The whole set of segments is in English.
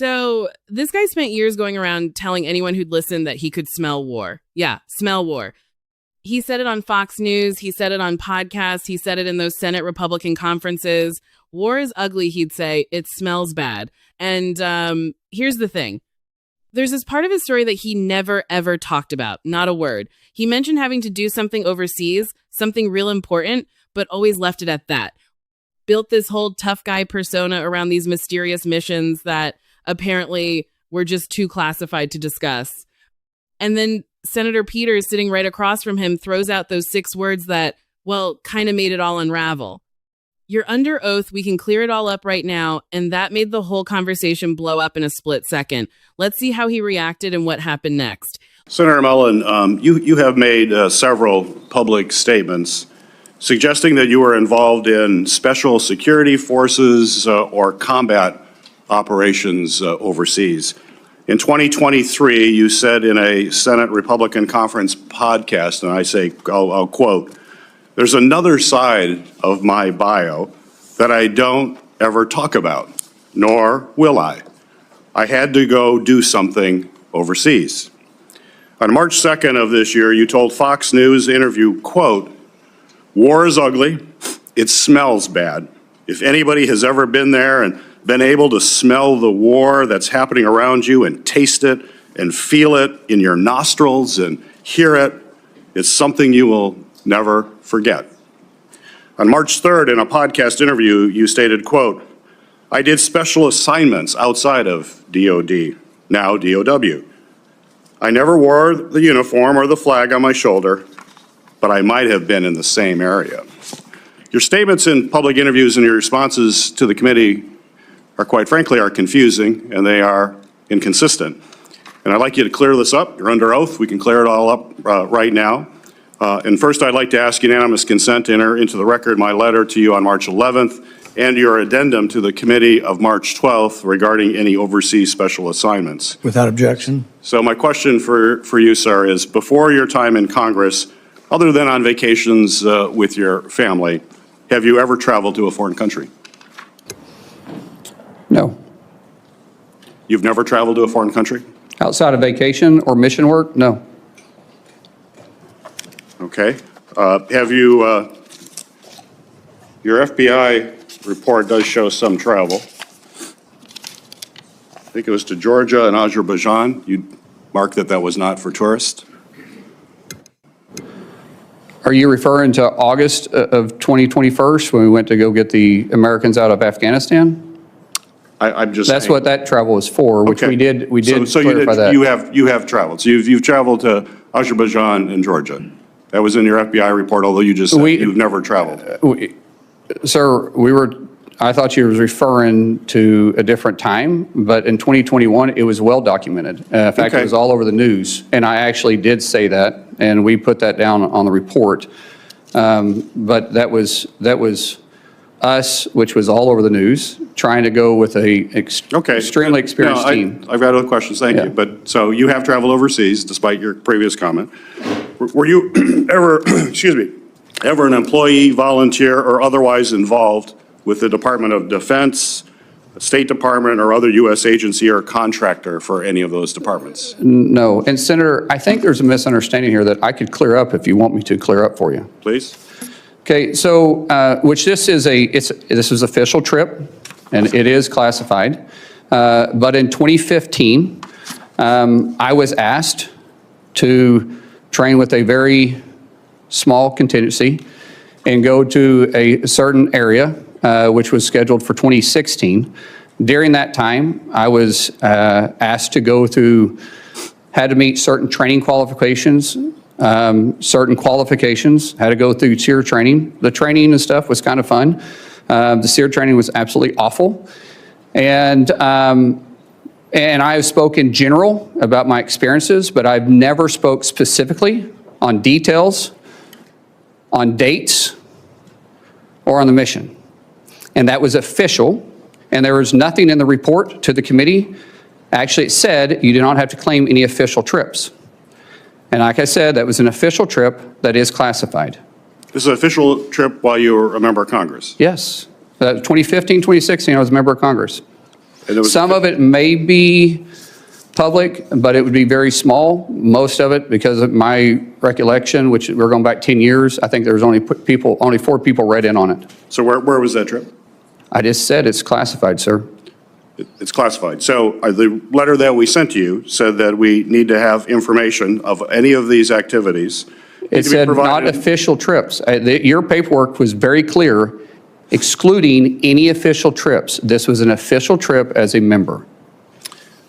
So this guy spent years going around telling anyone who'd listen that he could smell war. Yeah, smell war. He said it on Fox News. He said it on podcasts. He said it in those Senate Republican conferences. War is ugly, he'd say. It smells bad. And here's the thing. There's this part of his story that he never, ever talked about. Not a word. He mentioned having to do something overseas, something real important, but always left it at that. Built this whole tough guy persona around these mysterious missions that apparently were just too classified to discuss. And then Senator Peters, sitting right across from him, throws out those 6 words that, well, kind of made it all unravel. You're under oath. We can clear it all up right now. And that made the whole conversation blow up in a split second. Let's see how he reacted and what happened next. Senator Mullin, you have made several public statements suggesting that you were involved in special security forces or combat operations overseas. In 2023, you said in a Senate Republican Conference podcast, and I say, I'll quote, "There's another side of my bio that I don't ever talk about, nor will I. I had to go do something overseas." On March 2nd of this year, you told Fox News interview, quote, "War is ugly. It smells bad. If anybody has ever been there and been able to smell the war that's happening around you and taste it and feel it in your nostrils and hear it, it's something you will never forget." On March 3rd, in a podcast interview, you stated, quote, "I did special assignments outside of DOD, now DOW. I never wore the uniform or the flag on my shoulder, but I might have been in the same area." Your statements in public interviews and your responses to the committee are, quite frankly, are confusing and they are inconsistent. And I'd like you to clear this up. You're under oath. We can clear it all up right now. And first, I'd like to ask unanimous consent to enter into the record my letter to you on March 11th and your addendum to the committee of March 12th regarding any overseas special assignments. Without objection. So my question for you, sir, is before your time in Congress, other than on vacations with your family, have you ever traveled to a foreign country? No. You've never traveled to a foreign country? Outside of vacation or mission work? No. Okay. Have you, your FBI report does show some travel. I think it was to Georgia and Azerbaijan. You marked that that was not for tourists. Are you referring to August of 2021 when we went to go get the Americans out of Afghanistan? I'm just That's saying. what that travel was for, which Okay. we did So clarify that. you have traveled. So you've traveled to Azerbaijan and Georgia. That was in your FBI report, although you just said you've never traveled. Sir, I thought you was referring to a different time, but in 2021, it was well documented. In fact, Okay. it was all over the news, and I actually did say that, and we put that down on the report. But that was us, which was all over the news, trying to go with a extremely experienced team. I've got other questions, thank you. But so you have traveled overseas, despite your previous comment. Were you ever, excuse me, ever an employee, volunteer, or otherwise involved with the Department of Defense, the State Department, or other U.S. agency or contractor for any of those departments? No, and Senator, I think there's a misunderstanding here that I could clear up if you want me to clear up for you. Please. Okay, so, which this is this is official trip, and it is classified. But in 2015, I was asked to train with a very small contingency and go to a certain area, which was scheduled for 2016. During that time, I was asked to go through, had to meet certain training qualifications, had to go through SEER training. The training and stuff was kind of fun. The SEER training was absolutely awful. And I have spoken in general about my experiences, but I've never spoke specifically on details, on dates, or on the mission. And that was official, and there was nothing in the report to the committee. Actually, it said you do not have to claim any official trips. And like I said, that was an official trip that is classified. This is an official trip while you were a member of Congress? Yes. 2015, 2016, I was a member of Congress. Some of it may be public, but it would be very small. Most of it, because of my recollection, which we're going back 10 years, I think there was only 4 people read in on it. So where was that trip? I just said it's classified, sir. It's classified. So the letter that we sent to you said that we need to have information of any of these activities. It said not official trips. Your paperwork was very clear, excluding any official trips. This was an official trip as a member.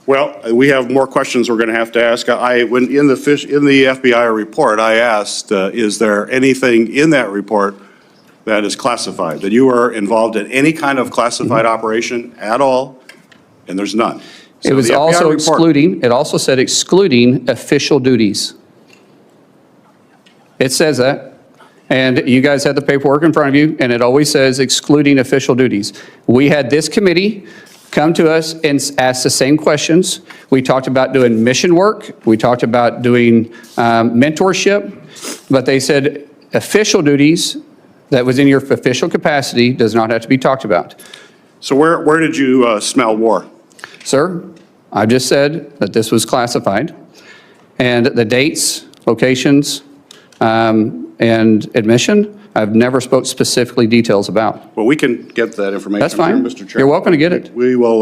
Well, we have more questions we're going to have to ask. When in the FBI report, I asked, is there anything in that report that is classified, that you are involved in any kind of classified operation at all? And there's none. So it was also excluding, it also said excluding official duties. It says that. And you guys had the paperwork in front of you, and it always says excluding official duties. We had this committee come to us and ask the same questions. We talked about doing mission work. We talked about doing mentorship. But they said official duties that was in your official capacity does not have to be talked about. So where did you smell war? Sir, I just said that this was classified, and the dates, locations, and admission, I've never spoke specifically details about. Well, we can get that information. That's fine. Mr. Chair. You're welcome to get it. We will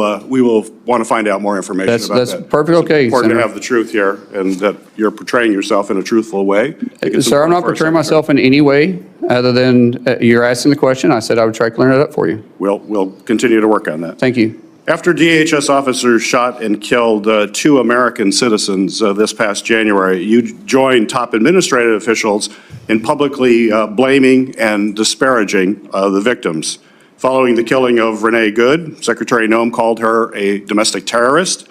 want to find out more information about that. That's perfectly okay, It's important Senator. to have the truth here, and that you're portraying yourself in a truthful way. Sir, I'm not portraying myself in any way other than you're asking the question. I said I would try to clear it up for you. We'll continue to work on that. Thank you. After DHS officers shot and killed 2 American citizens this past January, you joined top administrative officials in publicly blaming and disparaging the victims. Following the killing of Renee Good, Secretary Noem called her a domestic terrorist.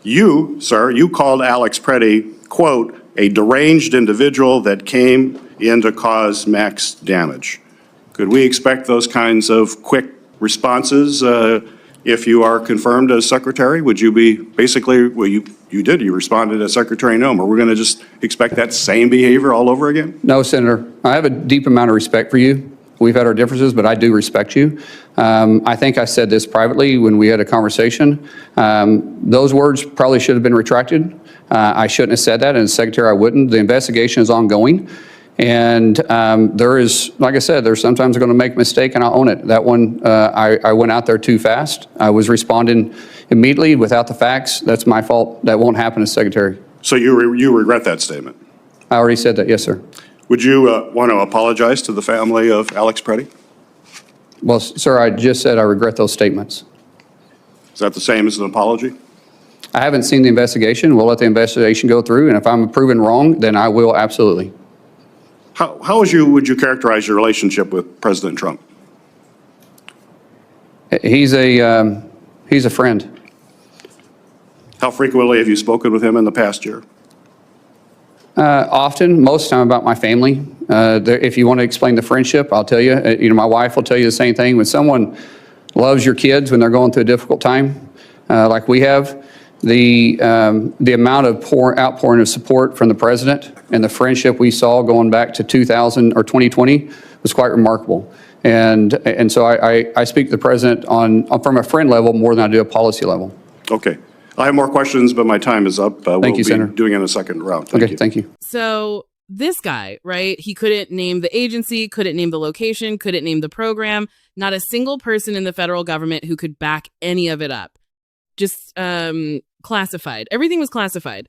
You, sir, you called Alex Preddy, quote, a deranged individual that came in to cause max damage. Could we expect those kinds of quick responses if you are confirmed as secretary? Would you be basically, well, you responded as Secretary Noem. Are we going to just expect that same behavior all over again? No, Senator. I have a deep amount of respect for you. We've had our differences, but I do respect you. I think I said this privately when we had a conversation. Those words probably should have been retracted. I shouldn't have said that, and as secretary, I wouldn't. The investigation is ongoing. And there is, like I said, there's sometimes going to make a mistake, and I'll own it. That one, I went out there too fast. I was responding immediately without the facts. That's my fault. That won't happen as secretary. So you regret that statement? I already said that, yes, sir. Would you want to apologize to the family of Alex Preddy? Well, sir, I just said I regret those statements. Is that the same as an apology? I haven't seen the investigation. We'll let the investigation go through, and if I'm proven wrong, then I will absolutely. How would you characterize your relationship with President Trump? He's a friend. How frequently have you spoken with him in the past year? Often, most of the time about my family. If you want to explain the friendship, I'll tell you. My wife will tell you the same thing. When someone loves your kids when they're going through a difficult time, like we have, the amount of outpouring of support from the president and the friendship we saw going back to 2000 or 2020 was quite remarkable. And so I speak to the president from a friend level more than I do a policy level. Okay. I have more questions, but my time is up. Thank you, Senator. Doing it in a second round. Thank you. So this guy, right? He couldn't name the agency, couldn't name the location, couldn't name the program. Not a single person in the federal government who could back any of it up. Just classified. Everything was classified.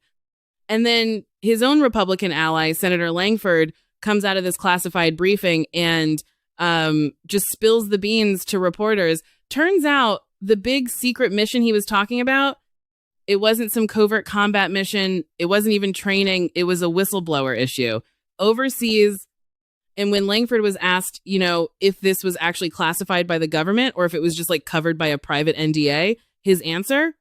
And then his own Republican ally, Senator Langford, comes out of this classified briefing and just spills the beans to reporters. Turns out the big secret mission he was talking about, it wasn't some covert combat mission. It wasn't even training. It was a whistleblower issue overseas. And when Langford was asked, if this was actually classified by the government or if it was just like covered by a private NDA, his answer,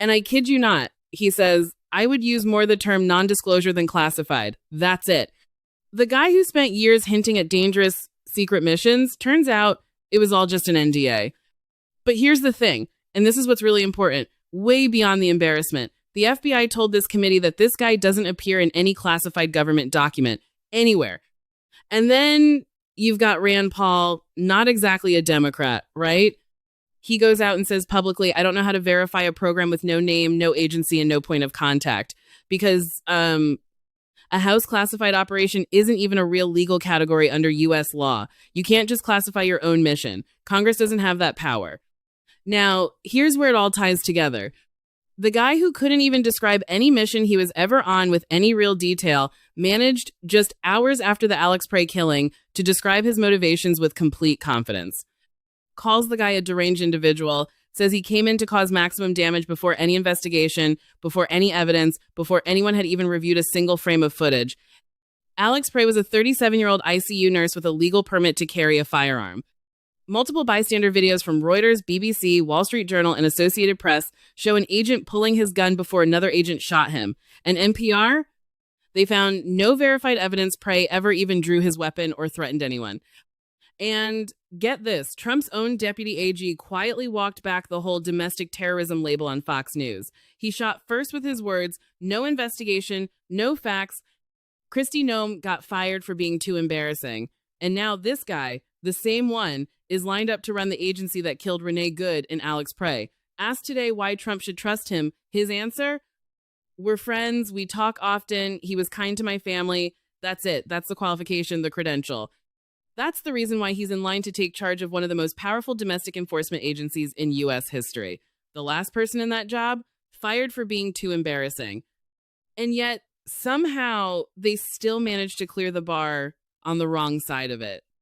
and I kid you not, he says, I would use more the term non-disclosure than classified. That's it. The guy who spent years hinting at dangerous secret missions, turns out it was all just an NDA. But here's the thing, and this is what's really important, way beyond the embarrassment. The FBI told this committee that this guy doesn't appear in any classified government document anywhere. And then you've got Rand Paul, not exactly a Democrat, right? He goes out and says publicly, I don't know how to verify a program with no name, no agency, and no point of contact, because a House classified operation isn't even a real legal category under U.S. law. You can't just classify your own mission. Congress doesn't have that power. Now, here's where it all ties together. The guy who couldn't even describe any mission he was ever on with any real detail managed, just hours after the Alex Prey killing, to describe his motivations with complete confidence. Calls the guy a deranged individual, says he came in to cause maximum damage before any investigation, before any evidence, before anyone had even reviewed a single frame of footage. Alex Prey was a 37-year-old ICU nurse with a legal permit to carry a firearm. Multiple bystander videos from Reuters, BBC, Wall Street Journal, and Associated Press show an agent pulling his gun before another agent shot him. And NPR? They found no verified evidence Prey ever even drew his weapon or threatened anyone. And get this, Trump's own deputy AG quietly walked back the whole domestic terrorism label on Fox News. He shot first with his words, no investigation, no facts. Kristi Noem got fired for being too embarrassing. And now this guy, the same one, is lined up to run the agency that killed Renee Good and Alex Prey. Asked today why Trump should trust him, his answer? We're friends, we talk often, he was kind to my family. That's it. That's the qualification, the credential. That's the reason why he's in line to take charge of one of the most powerful domestic enforcement agencies in U.S. history. The last person in that job, fired for being too embarrassing. And yet, somehow, they still managed to clear the bar on the wrong side of it.